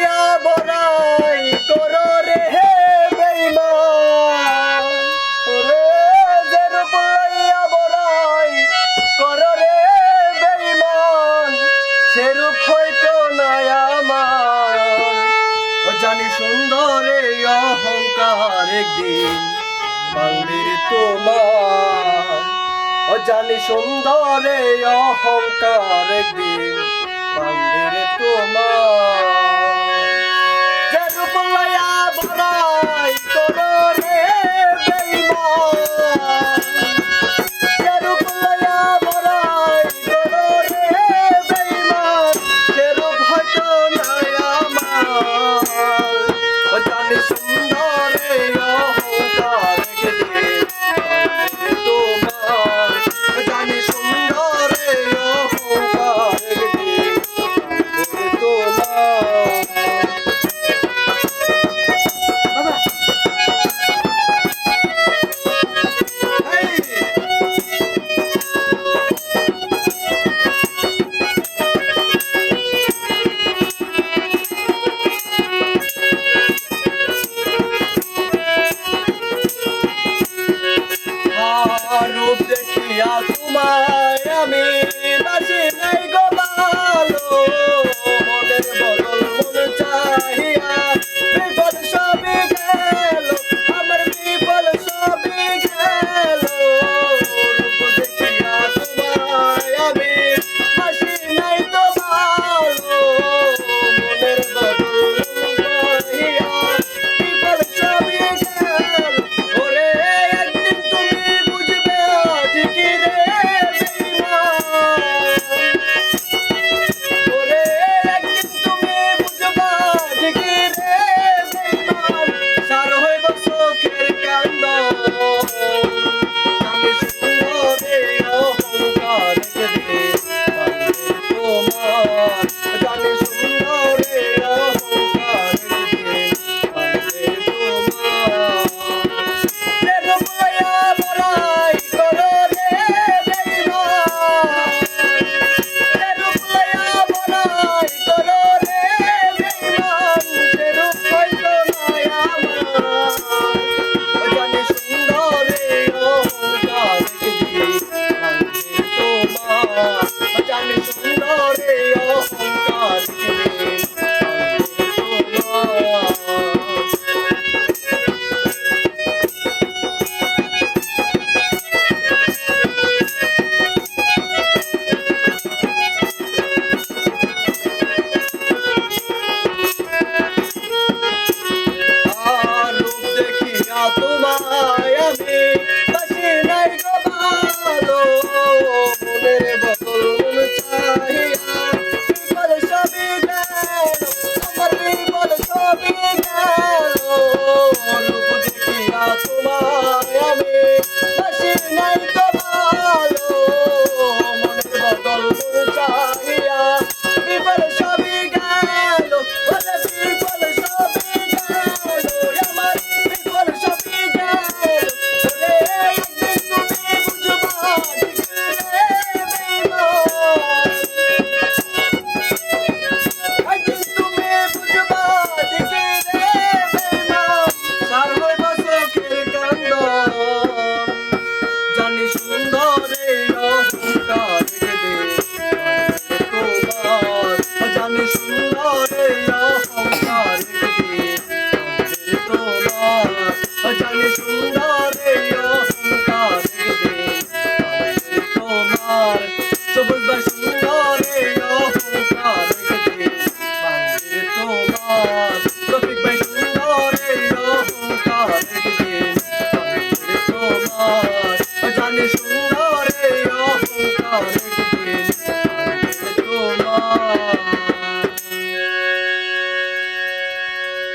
লইয়া বড়াই করো রে হে বেঈমান ওরে যে রূপ লইয়া বড়াই করো রে বেঈমান সে রূপ হয়তো নাই আমার ও জানি সুন্দর এই অহংকার একদিন বান্দির তোমার ও জানি সুন্দর এই অহংকার একদিন বান্দির তোমার যে রূপ লইয়া বড়াই করো রে বেঈমান যে রূপ লইয়া বড়াই করো রে বেঈমান সে রূপ হয়তো নাই আমার ও জানি সুন্দর এই অহংকার একদিন বান্দির তোমার ও জানি সুন্দর এই অহংকার একদিন বান্দির তোমার রূপ দেখিয়া তোমায় আমি বাসি নাই গো ভালো মনের বদল মন চাহিয়া বিফল সবই গেল আমার বিফল সবই গেল রূপ দেখিয়া তোমায় আমি বাসি নাই তো ভালো মনের বদল মন চাহিয়া বিফল সবই গেল ওরে একদিন তুমি বুঝবে ঠিকই রে বেঈমান ওরে একদিন তুমি বুঝবা ঠিকই রে বেঈমান সার হইব চোখের কান্দন জানি সুন্দর এই অহংকার একদিন বান্দির তোমার জানি সুন্দর এই অহংকার একদিন বান্দির তোমার যে রূপ লইয়া বড়াই করো রে বেঈমান যে রূপ লইয়া বড়াই করো রে বেঈমান সে রূপ হয়তো নাই আমার ও জানি সুন্দর এই অহংকার একদিন বান্দির তোমার ও জানি সুন্দর এই অহংকার একদিন বান্দির তোমার রূপ দেখিয়া তোমায় আমি বাসি নাই গো ভালো মনের বদল মন চাহিয়া বিফল সবই গেল আমার বিফল সবই গেল রূপ দেখিয়া তোমায় আমি বাসি নাই গো ভালো মনের বদল মন চাহিয়া বিফল সবই গেল ওরে বিফল সবই গেল আমার বিফল সবই গেল ওরে একদিন তুমি বুঝবা ঠিকই রে বেঈমান একদিন তুমি বুঝবা ঠিকই রে বেঈমান সার হইব চোখের কান্দন জানি সুন্দর এই অহংকার একদিন বান্দির তোমার জানি সুন্দর এই অহংকার একদিন বান্দির তোমার জানি সুন্দর